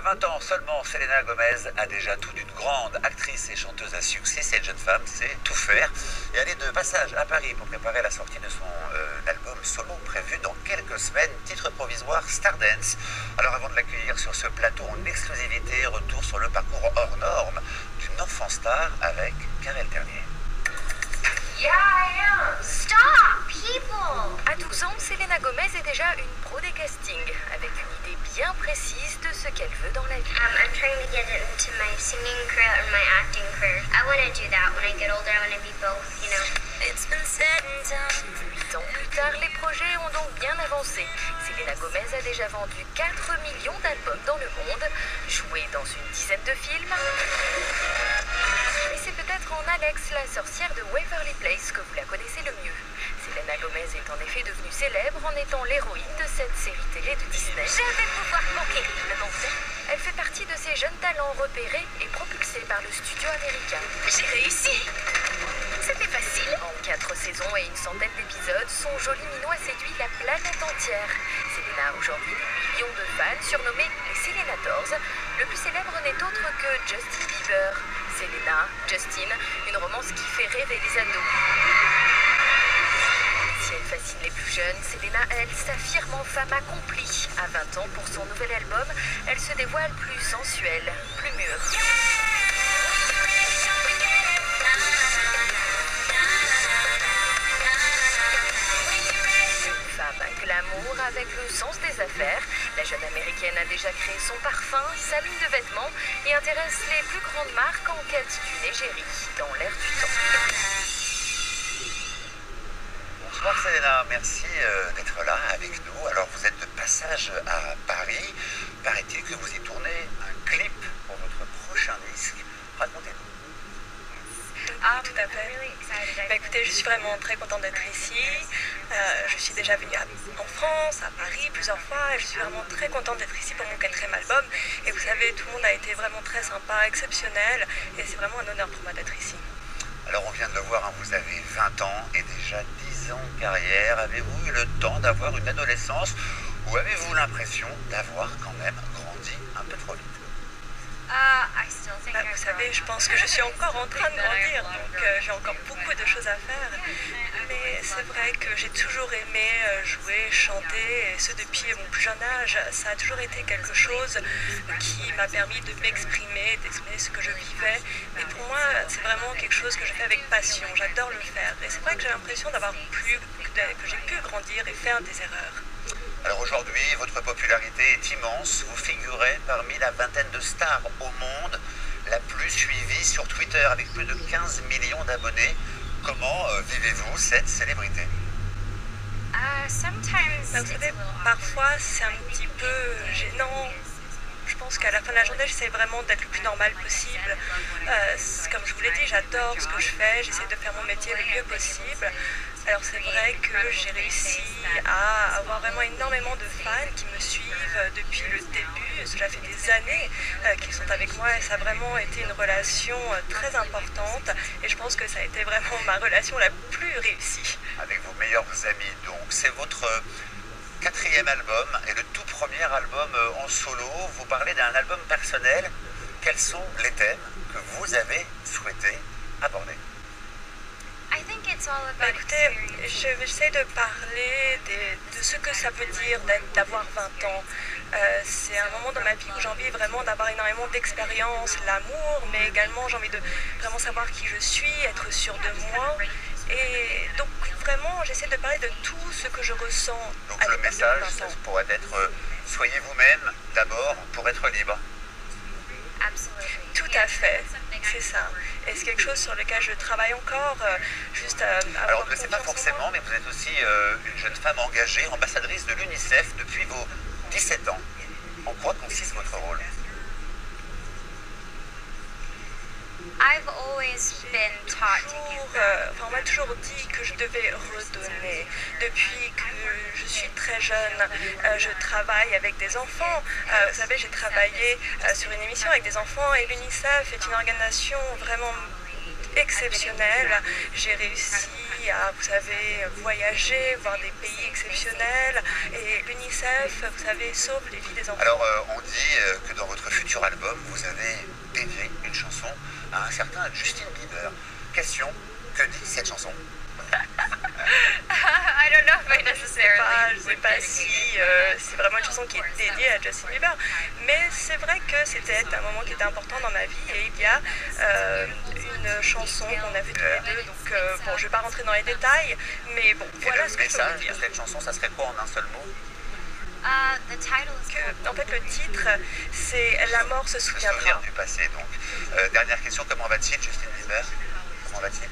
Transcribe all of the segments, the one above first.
À 20 ans seulement, Selena Gomez a déjà tout d'une grande actrice et chanteuse à succès. Cette jeune femme sait tout faire. Et elle est de passage à Paris pour préparer la sortie de son album solo prévu dans quelques semaines. Titre provisoire Stardance. Alors avant de l'accueillir sur ce plateau en exclusivité, retour sur le parcours hors norme d'une enfant star avec Karel Ternier. Yeah, I am. Stop, people. À 12 ans, Selena Gomez est déjà une pro des castings, avec une idée bien précise de ce qu'elle veut dans la vie. I'm trying to get into my singing career and my acting career. I want to do that when I get older. I want to be both, you know. It's been said and done. 8 ans plus tard, les projets ont donc bien avancé. Selena Gomez a déjà vendu 4 millions d'albums dans le monde, joué dans une dizaine de films. Et c'est peut-être en Alex, la sorcière de Waverly Place, que vous la connaissez le mieux. Selena Gomez est en effet devenue célèbre en étant l'héroïne de cette série télé de Disney. Je vais pouvoir conquérir le monde. Elle fait partie de ces jeunes talents repérés et propulsés par le studio américain. J'ai réussi. C'était facile. En 4 saisons et une centaine d'épisodes, son joli minou a séduit la planète entière. Selena a aujourd'hui des millions de fans surnommés les Selenators. Le plus célèbre n'est autre que Justin Bieber. Selena, Justin, une romance qui fait rêver les ados. Si elle fascine les plus jeunes, Selena, elle, s'affirme en femme accomplie. À 20 ans, pour son nouvel album, elle se dévoile plus sensuelle, plus mûre. Une femme glamour avec le sens des affaires, la jeune américaine a déjà créé son parfum, sa ligne de vêtements et intéresse les plus grandes marques en quête d'une égérie dans l'air du temps. Bonsoir Selena, merci d'être là avec nous. Alors vous êtes de passage à Paris. Paraît-il que vous y tournez un clip pour votre prochain disque. Racontez-nous. Ah, tout à fait. Bah, écoutez, je suis vraiment très contente d'être ici. Je suis déjà venue en France, à Paris, plusieurs fois. Et je suis vraiment très contente d'être ici pour mon 4e album. Et vous savez, tout le monde a été vraiment très sympa, exceptionnel. Et c'est vraiment un honneur pour moi d'être ici. Alors on vient de le voir, hein, vous avez 20 ans et déjà 10 ans de carrière. Avez-vous eu le temps d'avoir une adolescence ou avez-vous l'impression d'avoir quand même grandi un peu trop vite? Bah, vous savez, je pense que je suis encore en train de grandir, donc j'ai encore beaucoup de choses à faire. Mais c'est vrai que j'ai toujours aimé jouer, chanter, et ce depuis mon plus jeune âge. Ça a toujours été quelque chose qui m'a permis de m'exprimer, d'exprimer ce que je vivais. Et pour moi, c'est vraiment quelque chose que je fais avec passion. J'adore le faire. Et c'est vrai que j'ai l'impression que j'ai pu grandir et faire des erreurs. Alors aujourd'hui, votre popularité est immense. Vous figurez parmi la vingtaine de stars au monde, la plus suivie sur Twitter avec plus de 15 millions d'abonnés. Comment vivez-vous cette célébrité? Bah, vous savez, parfois c'est un petit peu gênant. Je pense qu'à la fin de la journée, j'essaie vraiment d'être le plus normal possible. Comme je vous l'ai dit, j'adore ce que je fais, j'essaie de faire mon métier le mieux possible. Alors c'est vrai que j'ai réussi à avoir vraiment énormément de fans qui me suivent depuis le début. Cela fait des années qu'ils sont avec moi et ça a vraiment été une relation très importante. Et je pense que ça a été vraiment ma relation la plus réussie. Avec vos meilleurs amis, donc. C'est votre 4e album et le tout premier album en solo. Vous parlez d'un album personnel. Quels sont les thèmes que vous avez souhaité aborder? Bah, écoutez, j'essaie de parler de ce que ça veut dire d'avoir 20 ans. C'est un moment dans ma vie où j'ai envie vraiment d'avoir énormément d'expérience, l'amour, mais également j'ai envie de vraiment savoir qui je suis, être sûre de moi. Et donc vraiment, j'essaie de parler de tout ce que je ressens. Donc le message, ça pourrait être soyez vous-même d'abord pour être libre. Tout à fait, c'est ça. Et c'est quelque chose sur lequel je travaille encore, Alors, on ne le sait pas forcément, mais vous êtes aussi une jeune femme engagée, ambassadrice de l'UNICEF depuis vos 17 ans. En quoi consiste votre rôle? On m'a toujours dit que je devais redonner. Depuis que je suis très jeune, je travaille avec des enfants. Vous savez, j'ai travaillé sur une émission avec des enfants et l'UNICEF est une organisation vraiment exceptionnelle. J'ai réussi appris à, vous savez, voyager, voir des pays exceptionnels. Et l'UNICEF, vous savez, sauve les vies des enfants. Alors, on dit que dans votre futur album, vous avez dédié une chanson à un certain Justin Bieber. Question, que dit cette chanson? I don't know if I necessarily. Je sais pas si c'est vraiment une chanson qui est dédiée à Justin Bieber, mais c'est vrai que c'était un moment qui était important dans ma vie et il y a une chanson qu'on a vue tous les deux, donc bon, je vais pas rentrer dans les détails, mais bon, voilà ce que je peux vous message dire. de cette chanson, ça serait quoi en un seul mot? The title is En fait, le titre, c'est La mort se Se souvenir souviendra. du passé, donc. Dernière question, comment va-t-il, Justin Bieber? Comment va-t-il?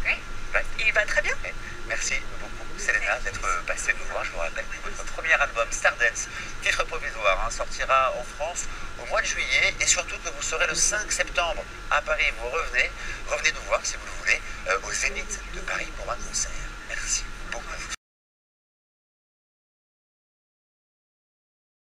great. Ouais. Il va très bien. Ok. Merci beaucoup, Selena, d'être passée nous voir. Je vous rappelle que votre premier album, Stardance, titre provisoire, sortira en France au mois de juillet et surtout que vous serez le 5 septembre à Paris. Vous revenez nous voir si vous le voulez au Zénith de Paris pour un concert.